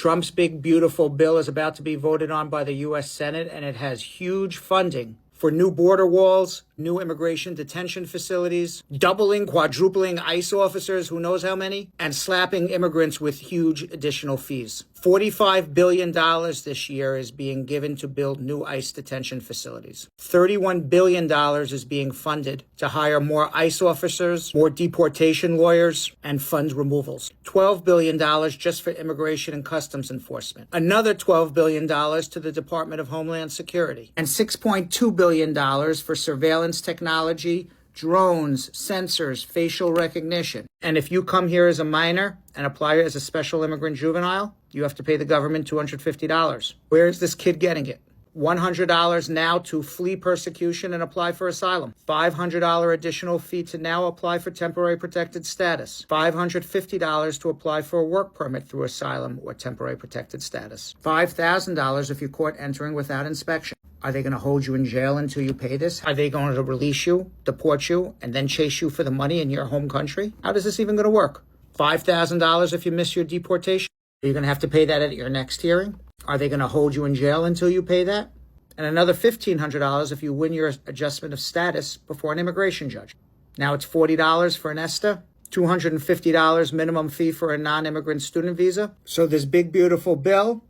Trump's big, beautiful bill is about to be voted on by the U.S. Senate, and it has huge funding for new border walls, new immigration detention facilities, doubling, quadrupling ICE officers, who knows how many, and slapping immigrants with huge additional fees. $45 billion this year is being given to build new ICE detention facilities. $31 billion is being funded to hire more ICE officers, more deportation lawyers, and fund removals. $12 billion just for immigration and customs enforcement. Another $12 billion to the Department of Homeland Security. And $6.2 billion for surveillance technology, drones, sensors, facial recognition. And if you come here as a minor and apply as a special immigrant juvenile, you have to pay the government $250. Where is this kid getting it? $100 now to flee persecution and apply for asylum. $500 additional fee to now apply for temporary protected status. $550 to apply for a work permit through asylum or temporary protected status. $5,000 if you're caught entering without inspection. Are they going to hold you in jail until you pay this? Are they going to release you, deport you, and then chase you for the money in your home country? How is this even going to work? $5,000 if you miss your deportation? Are you going to have to pay that at your next hearing? Are they going to hold you in jail until you pay that? And another $1,500 if you win your adjustment of status before an immigration judge. Now it's $40 for an ESTA, $250 minimum fee for a non-immigrant student visa. So this big, beautiful bill,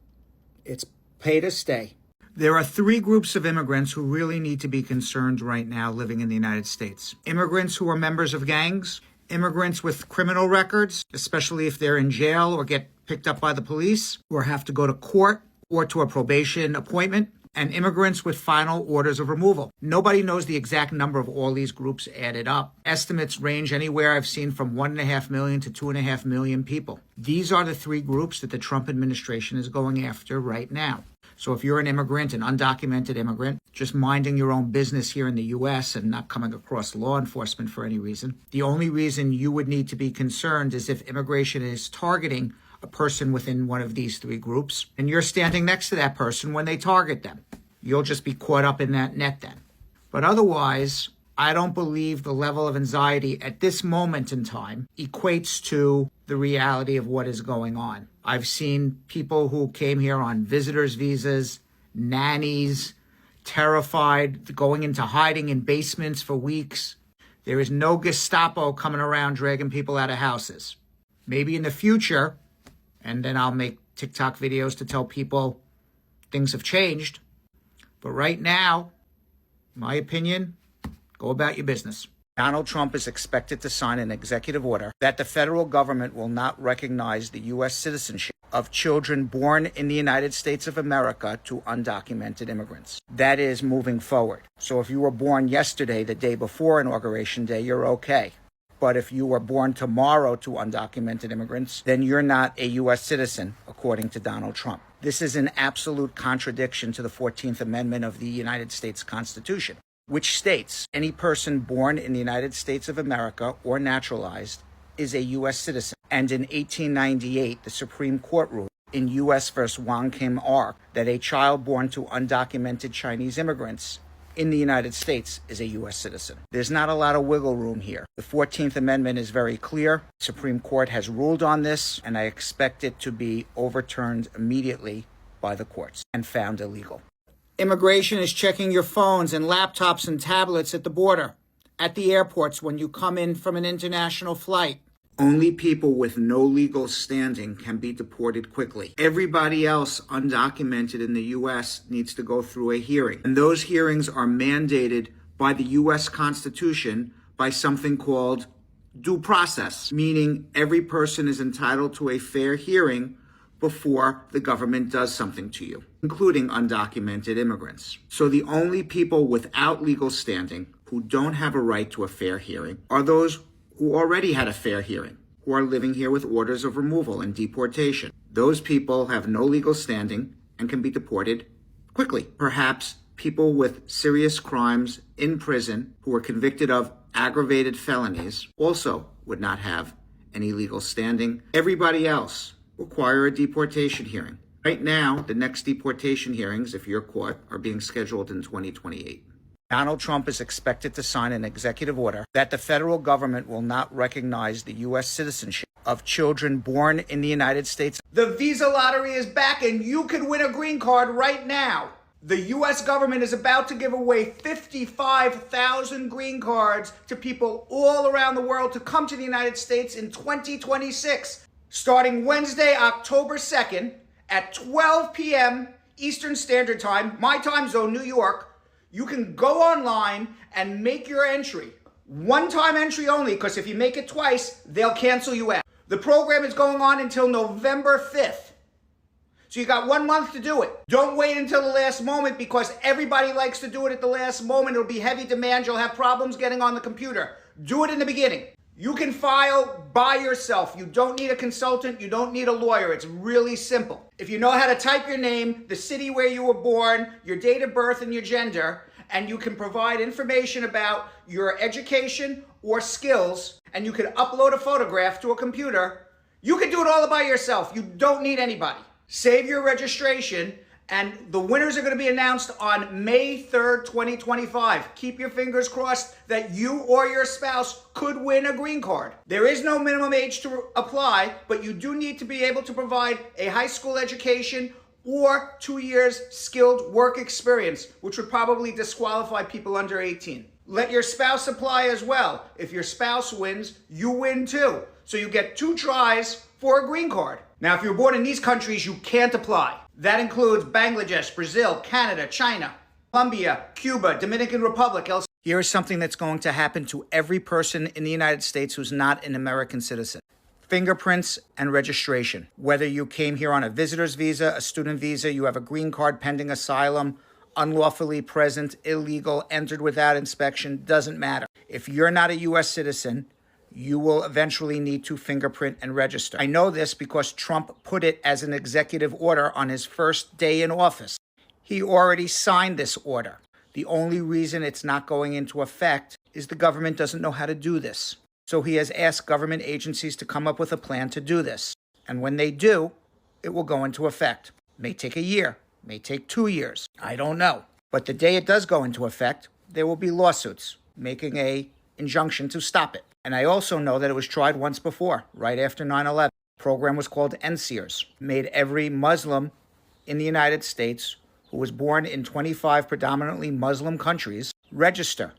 it's pay to stay. There are three groups of immigrants who really need to be concerned right now living in the United States. Immigrants who are members of gangs, immigrants with criminal records, especially if they're in jail or get picked up by the police or have to go to court or to a probation appointment, and immigrants with final orders of removal. Nobody knows the exact number of all these groups added up. Estimates range anywhere I've seen from 1.5 million to 2.5 million people. These are the three groups that the Trump administration is going after right now. So if you're an immigrant, an undocumented immigrant, just minding your own business here in the U.S. and not coming across law enforcement for any reason, the only reason you would need to be concerned is if immigration is targeting a person within one of these three groups, and you're standing next to that person when they target them. You'll just be caught up in that net then. But otherwise, I don't believe the level of anxiety at this moment in time equates to the reality of what is going on. I've seen people who came here on visitors' visas, nannies, terrified, going into hiding in basements for weeks. There is no Gestapo coming around dragging people out of houses. Maybe in the future, and then I'll make TikTok videos to tell people things have changed. But right now, my opinion, go about your business. Donald Trump is expected to sign an executive order that the federal government will not recognize the U.S. citizenship of children born in the United States of America to undocumented immigrants. That is moving forward. So if you were born yesterday, the day before Inauguration Day, you're okay. But if you were born tomorrow to undocumented immigrants, then you're not a U.S. citizen, according to Donald Trump. This is an absolute contradiction to the 14th Amendment of the United States Constitution, which states any person born in the United States of America or naturalized is a U.S. citizen. And in 1898, the Supreme Court ruled in U.S. v. Wang Kim Ark that a child born to undocumented Chinese immigrants in the United States is a U.S. citizen. There's not a lot of wiggle room here. The 14th Amendment is very clear. The Supreme Court has ruled on this, and I expect it to be overturned immediately by the courts and found illegal. Immigration is checking your phones and laptops and tablets at the border, at the airports when you come in from an international flight. Only people with no legal standing can be deported quickly. Everybody else undocumented in the U.S. needs to go through a hearing. And those hearings are mandated by the U.S. Constitution by something called due process, meaning every person is entitled to a fair hearing before the government does something to you, including undocumented immigrants. So the only people without legal standing who don't have a right to a fair hearing are those who already had a fair hearing, who are living here with orders of removal and deportation. Those people have no legal standing and can be deported quickly. Perhaps people with serious crimes in prison who are convicted of aggravated felonies also would not have any legal standing. Everybody else require a deportation hearing. Right now, the next deportation hearings, if you're caught, are being scheduled in 2028. Donald Trump is expected to sign an executive order that the federal government will not recognize the U.S. citizenship of children born in the United States. The visa lottery is back and you can win a green card right now. The U.S. government is about to give away 55,000 green cards to people all around the world to come to the United States in 2026. Starting Wednesday, October 2nd at 12 p.m. Eastern Standard Time, my time zone, New York, you can go online and make your entry. One-time entry only, because if you make it twice, they'll cancel you out. The program is going on until November 5th. So you got 1 month to do it. Don't wait until the last moment, because everybody likes to do it at the last moment. It'll be heavy demand. You'll have problems getting on the computer. Do it in the beginning. You can file by yourself. You don't need a consultant. You don't need a lawyer. It's really simple. If you know how to type your name, the city where you were born, your date of birth, and your gender, and you can provide information about your education or skills, and you can upload a photograph to a computer, you can do it all by yourself. You don't need anybody. Save your registration, and the winners are going to be announced on May 3rd, 2025. Keep your fingers crossed that you or your spouse could win a green card. There is no minimum age to apply, but you do need to be able to provide a high school education or 2 years skilled work experience, which would probably disqualify people under 18. Let your spouse apply as well. If your spouse wins, you win too. So you get 2 tries for a green card. Now, if you're born in these countries, you can't apply. That includes Bangladesh, Brazil, Canada, China, Colombia, Cuba, Dominican Republic. Here is something that's going to happen to every person in the United States who's not an American citizen. Fingerprints and registration. Whether you came here on a visitor's visa, a student visa, you have a green card pending asylum, unlawfully present, illegal, entered without inspection, doesn't matter. If you're not a U.S. citizen, you will eventually need to fingerprint and register. I know this because Trump put it as an executive order on his first day in office. He already signed this order. The only reason it's not going into effect is the government doesn't know how to do this. So he has asked government agencies to come up with a plan to do this. And when they do, it will go into effect. It may take a year, may take 2 years. I don't know. But the day it does go into effect, there will be lawsuits making an injunction to stop it. And I also know that it was tried once before, right after 9/11. The program was called NSEERS. Made every Muslim in the United States who was born in 25 predominantly Muslim countries register,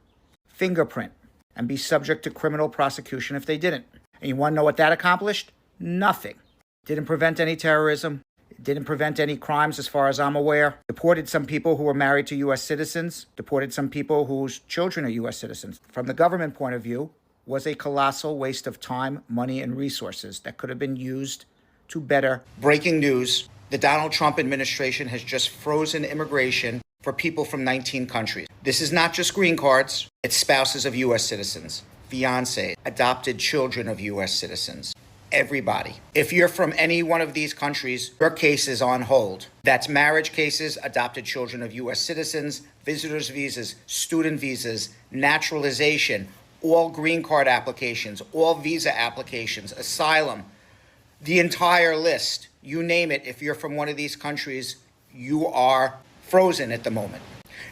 fingerprint, and be subject to criminal prosecution if they didn't. And you want to know what that accomplished? Nothing. Didn't prevent any terrorism. It didn't prevent any crimes as far as I'm aware. Deported some people who were married to U.S. citizens. Deported some people whose children are U.S. citizens. From the government point of view, was a colossal waste of time, money, and resources that could have been used to better. Breaking news, the Donald Trump administration has just frozen immigration for people from 19 countries. This is not just green cards, it's spouses of U.S. citizens, fiancés, adopted children of U.S. citizens, everybody. If you're from any one of these countries, your case is on hold. That's marriage cases, adopted children of U.S. citizens, visitors visas, student visas, naturalization, all green card applications, all visa applications, asylum, the entire list. You name it, if you're from one of these countries, you are frozen at the moment.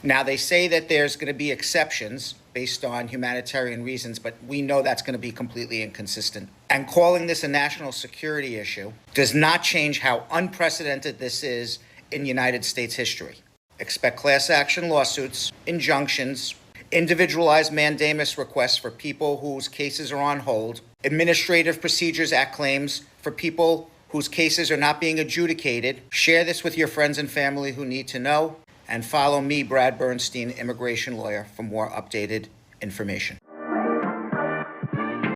Now, they say that there's going to be exceptions based on humanitarian reasons, but we know that's going to be completely inconsistent. And calling this a national security issue does not change how unprecedented this is in United States history. Expect class action lawsuits, injunctions, individualized mandamus requests for people whose cases are on hold, Administrative Procedures Act claims for people whose cases are not being adjudicated. Share this with your friends and family who need to know, and follow me, Brad Bernstein, immigration lawyer, for more updated information.